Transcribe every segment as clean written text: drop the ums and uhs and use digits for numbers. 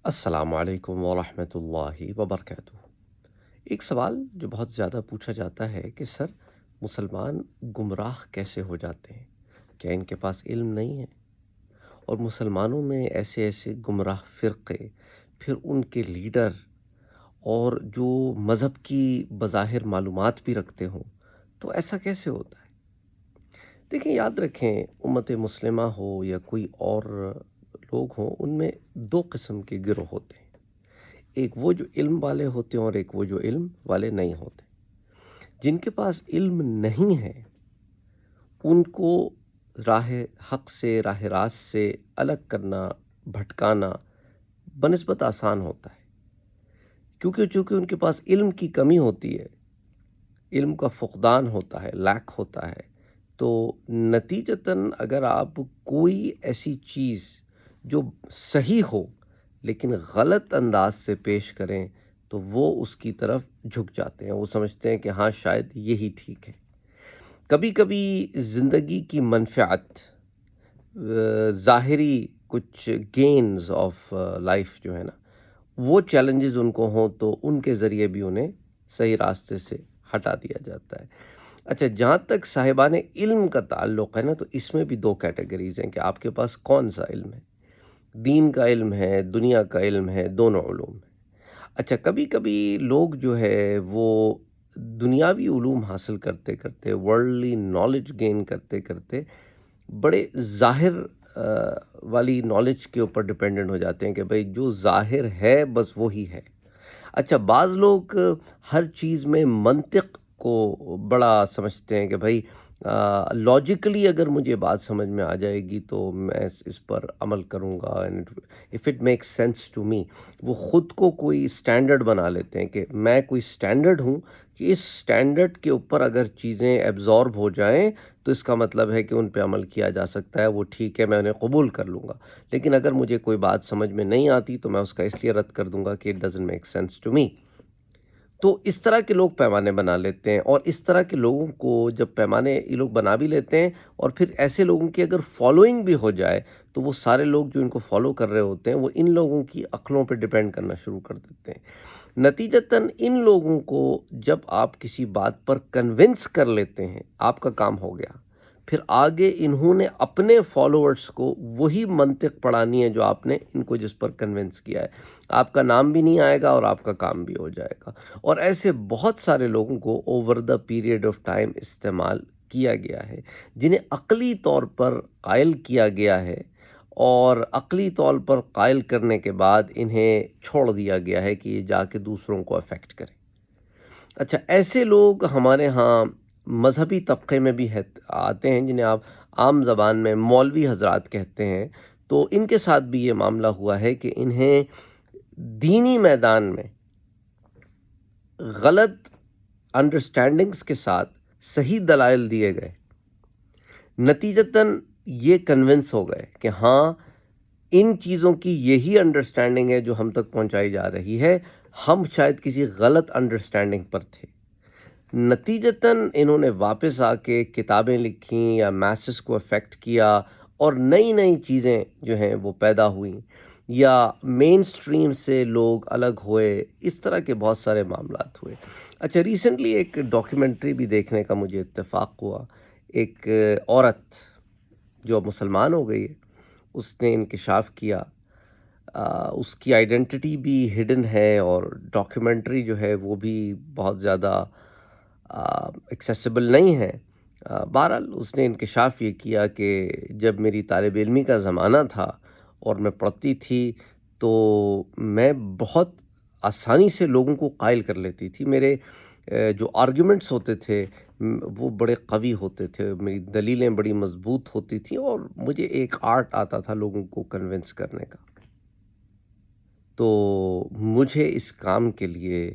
السلام علیکم ورحمۃ اللہ وبرکاتہ۔ ایک سوال جو بہت زیادہ پوچھا جاتا ہے کہ سر، مسلمان گمراہ کیسے ہو جاتے ہیں؟ کیا ان کے پاس علم نہیں ہے؟ اور مسلمانوں میں ایسے ایسے گمراہ فرقے، پھر ان کے لیڈر، اور جو مذہب کی بظاہر معلومات بھی رکھتے ہوں، تو ایسا کیسے ہوتا ہے؟ دیکھیں، یاد رکھیں، امت مسلمہ ہو یا کوئی اور لوگ ہوں، ان میں دو قسم کے گروہ ہوتے ہیں۔ ایک وہ جو علم والے ہوتے ہیں اور ایک وہ جو علم والے نہیں ہوتے۔ جن کے پاس علم نہیں ہے، ان کو راہ حق سے، راہ راست سے الگ کرنا، بھٹکانا بنسبت آسان ہوتا ہے، چونکہ ان کے پاس علم کی کمی ہوتی ہے، علم کا فقدان ہوتا ہے، لیک ہوتا ہے۔ تو نتیجتاً اگر آپ کوئی ایسی چیز جو صحیح ہو لیکن غلط انداز سے پیش کریں، تو وہ اس کی طرف جھک جاتے ہیں، وہ سمجھتے ہیں کہ ہاں شاید یہی ٹھیک ہے۔ کبھی کبھی زندگی کی منفعت، ظاہری کچھ گینز آف لائف جو ہے نا، وہ چیلنجز ان کو ہوں تو ان کے ذریعے بھی انہیں صحیح راستے سے ہٹا دیا جاتا ہے۔ اچھا، جہاں تک صاحبان علم کا تعلق ہے نا، تو اس میں بھی دو کیٹیگریز ہیں کہ آپ کے پاس کون سا علم ہے۔ دین کا علم ہے، دنیا کا علم ہے، دونوں علوم ہیں۔ اچھا، کبھی کبھی لوگ جو ہے وہ دنیاوی علوم حاصل کرتے کرتے، ورلڈلی نالج گین کرتے کرتے، بڑے ظاہر والی نالج کے اوپر ڈپینڈنٹ ہو جاتے ہیں کہ بھئی جو ظاہر ہے بس وہی ہے۔ اچھا، بعض لوگ ہر چیز میں منطق کو بڑا سمجھتے ہیں کہ بھئی لاجیکلی اگر مجھے بات سمجھ میں آ جائے گی تو میں اس پر عمل کروں گا، if it makes sense to me. وہ خود کو کوئی اسٹینڈرڈ بنا لیتے ہیں کہ میں کوئی اسٹینڈرڈ ہوں، کہ اس اسٹینڈرڈ کے اوپر اگر چیزیں ایبزارب ہو جائیں تو اس کا مطلب ہے کہ ان پہ عمل کیا جا سکتا ہے، وہ ٹھیک ہے، میں انہیں قبول کر لوں گا۔ لیکن اگر مجھے کوئی بات سمجھ میں نہیں آتی تو میں اس کا اس لیے رد کر دوں گا کہ it doesn't make sense to me. تو اس طرح کے لوگ پیمانے بنا لیتے ہیں، اور اس طرح کے لوگوں کو جب پیمانے یہ لوگ بنا بھی لیتے ہیں، اور پھر ایسے لوگوں کی اگر فالوئنگ بھی ہو جائے تو وہ سارے لوگ جو ان کو فالو کر رہے ہوتے ہیں وہ ان لوگوں کی عقلوں پہ ڈیپینڈ کرنا شروع کر دیتے ہیں۔ نتیجتاً ان لوگوں کو جب آپ کسی بات پر کنونس کر لیتے ہیں، آپ کا کام ہو گیا۔ پھر آگے انہوں نے اپنے فالوورز کو وہی منطق پڑھانی ہے جو آپ نے ان کو جس پر کنونس کیا ہے۔ آپ کا نام بھی نہیں آئے گا اور آپ کا کام بھی ہو جائے گا۔ اور ایسے بہت سارے لوگوں کو over the period of time استعمال کیا گیا ہے، جنہیں عقلی طور پر قائل کیا گیا ہے، اور عقلی طور پر قائل کرنے کے بعد انہیں چھوڑ دیا گیا ہے کہ یہ جا کے دوسروں کو افیکٹ کرے۔ اچھا، ایسے لوگ ہمارے ہاں مذہبی طبقے میں بھی آتے ہیں، جنہیں آپ عام زبان میں مولوی حضرات کہتے ہیں۔ تو ان کے ساتھ بھی یہ معاملہ ہوا ہے کہ انہیں دینی میدان میں غلط انڈرسٹینڈنگز کے ساتھ صحیح دلائل دیے گئے، نتیجتاً یہ کنونس ہو گئے کہ ہاں ان چیزوں کی یہی انڈرسٹینڈنگ ہے جو ہم تک پہنچائی جا رہی ہے، ہم شاید کسی غلط انڈرسٹینڈنگ پر تھے۔ نتیجتاً انہوں نے واپس آ کے کتابیں لکھیں یا میسز کو افیکٹ کیا، اور نئی نئی چیزیں جو ہیں وہ پیدا ہوئیں، یا مین سٹریم سے لوگ الگ ہوئے۔ اس طرح کے بہت سارے معاملات ہوئے۔ اچھا، ریسنٹلی ایک ڈاکیومنٹری بھی دیکھنے کا مجھے اتفاق ہوا۔ ایک عورت جو مسلمان ہو گئی ہے، اس نے انکشاف کیا، اس کی آئیڈینٹی بھی ہڈن ہے، اور ڈاکیومنٹری جو ہے وہ بھی بہت زیادہ ایکسیسیبل نہیں ہے۔ بہرحال اس نے انکشاف یہ کیا کہ جب میری طالب علمی کا زمانہ تھا اور میں پڑھتی تھی تو میں بہت آسانی سے لوگوں کو قائل کر لیتی تھی۔ میرے جو آرگیومنٹس ہوتے تھے وہ بڑے قوی ہوتے تھے، میری دلیلیں بڑی مضبوط ہوتی تھیں، اور مجھے ایک آرٹ آتا تھا لوگوں کو کنونس کرنے کا۔ تو مجھے اس کام کے لیے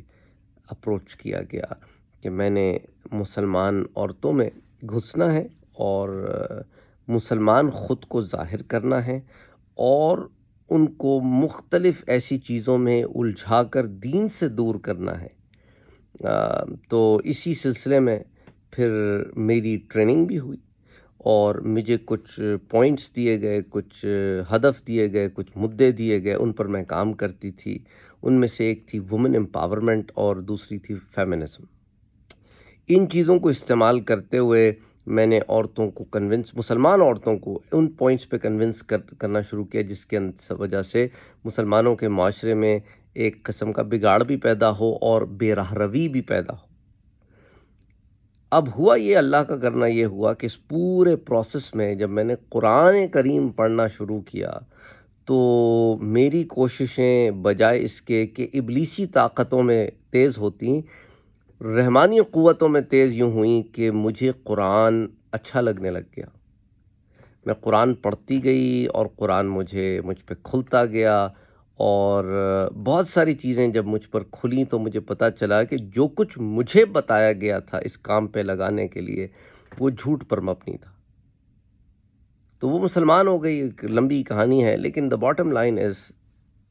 اپروچ کیا گیا کہ میں نے مسلمان عورتوں میں گھسنا ہے، اور مسلمان خود کو ظاہر کرنا ہے، اور ان کو مختلف ایسی چیزوں میں الجھا کر دین سے دور کرنا ہے۔ تو اسی سلسلے میں پھر میری ٹریننگ بھی ہوئی، اور مجھے کچھ پوائنٹس دیے گئے، کچھ ہدف دیے گئے، کچھ مدعے دیے گئے، ان پر میں کام کرتی تھی۔ ان میں سے ایک تھی وومن امپاورمنٹ اور دوسری تھی فیمنزم۔ ان چیزوں کو استعمال کرتے ہوئے میں نے عورتوں کو مسلمان عورتوں کو ان پوائنٹس پہ کنونس کرنا شروع کیا، جس کے وجہ سے مسلمانوں کے معاشرے میں ایک قسم کا بگاڑ بھی پیدا ہو اور بے راہ روی بھی پیدا ہو۔ اب ہوا یہ، اللہ کا کرنا یہ ہوا کہ اس پورے پروسیس میں جب میں نے قرآن کریم پڑھنا شروع کیا تو میری کوششیں بجائے اس کے کہ ابلیسی طاقتوں میں تیز ہوتیں، رحمانی قوتوں میں تیز یوں ہوئیں کہ مجھے قرآن اچھا لگنے لگ گیا۔ میں قرآن پڑھتی گئی اور قرآن مجھ پہ کھلتا گیا، اور بہت ساری چیزیں جب مجھ پر کھلیں تو مجھے پتہ چلا کہ جو کچھ مجھے بتایا گیا تھا اس کام پہ لگانے کے لیے وہ جھوٹ پر مبنی تھا۔ تو وہ مسلمان ہو گئی، ایک لمبی کہانی ہے، لیکن دا باٹم لائن از،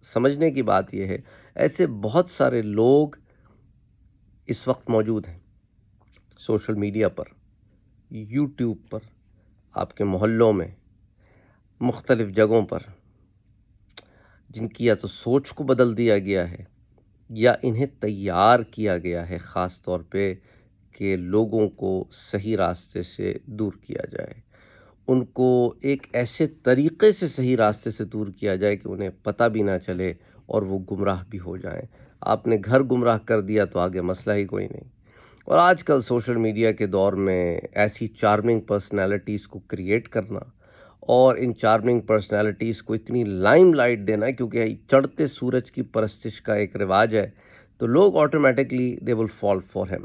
سمجھنے کی بات یہ ہے، ایسے بہت سارے لوگ اس وقت موجود ہیں سوشل میڈیا پر، یوٹیوب پر، آپ کے محلوں میں، مختلف جگہوں پر، جن کی یا تو سوچ کو بدل دیا گیا ہے یا انہیں تیار کیا گیا ہے خاص طور پہ کہ لوگوں کو صحیح راستے سے دور کیا جائے، ان کو ایک ایسے طریقے سے صحیح راستے سے دور کیا جائے کہ انہیں پتہ بھی نہ چلے اور وہ گمراہ بھی ہو جائیں۔ آپ نے گھر گمراہ کر دیا تو آگے مسئلہ ہی کوئی نہیں۔ اور آج کل سوشل میڈیا کے دور میں ایسی چارمنگ پرسنالٹیز کو کریٹ کرنا اور ان چارمنگ پرسنالٹیز کو اتنی لائم لائٹ دینا، کیونکہ چڑھتے سورج کی پرستش کا ایک رواج ہے، تو لوگ automatically they will fall for him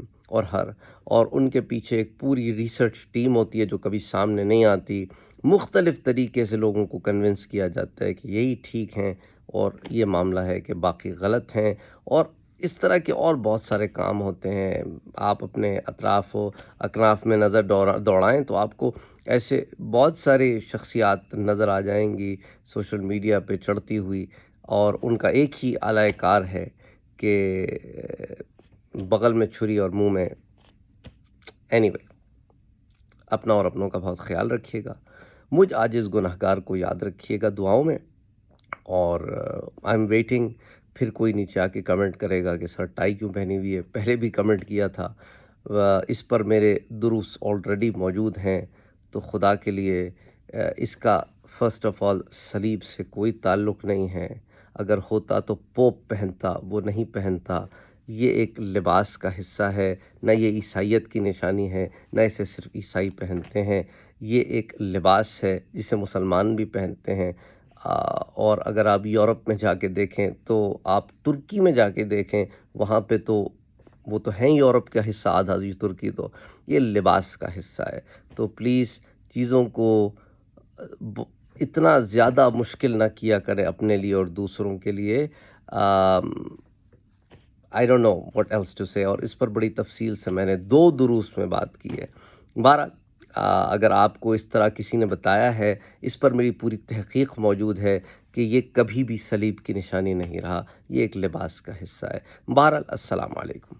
اور ان کے پیچھے ایک پوری ریسرچ ٹیم ہوتی ہے جو کبھی سامنے نہیں آتی۔ مختلف طریقے سے لوگوں کو کنونس کیا جاتا ہے کہ یہی ٹھیک ہیں اور یہ معاملہ ہے کہ باقی غلط ہیں، اور اس طرح کے اور بہت سارے کام ہوتے ہیں۔ آپ اپنے اطراف و اکناف میں نظر دوڑائیں تو آپ کو ایسے بہت سارے شخصیات نظر آ جائیں گی سوشل میڈیا پہ چڑھتی ہوئی، اور ان کا ایک ہی اعلی کار ہے کہ بغل میں چھری اور منہ میں anyway، اپنا اور اپنوں کا بہت خیال رکھیے گا۔ مجھ عاجز گنہگار کو یاد رکھیے گا دعاؤں میں، اور آئی ایم ویٹنگ، پھر کوئی نیچے آ کے کمنٹ کرے گا کہ سر ٹائی کیوں پہنی ہوئی ہے۔ پہلے بھی کمنٹ کیا تھا، اس پر میرے دروس آلریڈی موجود ہیں، تو خدا کے لیے اس کا فرسٹ آف آل صلیب سے کوئی تعلق نہیں ہے، اگر ہوتا تو پوپ پہنتا، وہ نہیں پہنتا۔ یہ ایک لباس کا حصہ ہے، نہ یہ عیسائیت کی نشانی ہے، نہ اسے صرف عیسائی پہنتے ہیں، یہ ایک لباس ہے جسے مسلمان بھی پہنتے ہیں۔ اور اگر آپ یورپ میں جا کے دیکھیں تو آپ ترکی میں جا کے دیکھیں، وہاں پہ تو وہ تو ہیں یورپ کا حصہ آدھا، ترکی تو یہ لباس کا حصہ ہے۔ تو پلیز چیزوں کو اتنا زیادہ مشکل نہ کیا کریں اپنے لیے اور دوسروں کے لیے۔ I don't know what else to say، اور اس پر بڑی تفصیل سے میں نے 2 دروس میں بات کی ہے۔ بہرحال اگر آپ کو اس طرح کسی نے بتایا ہے، اس پر میری پوری تحقیق موجود ہے کہ یہ کبھی بھی صلیب کی نشانی نہیں رہا، یہ ایک لباس کا حصہ ہے۔ بہرحال السلام علیکم۔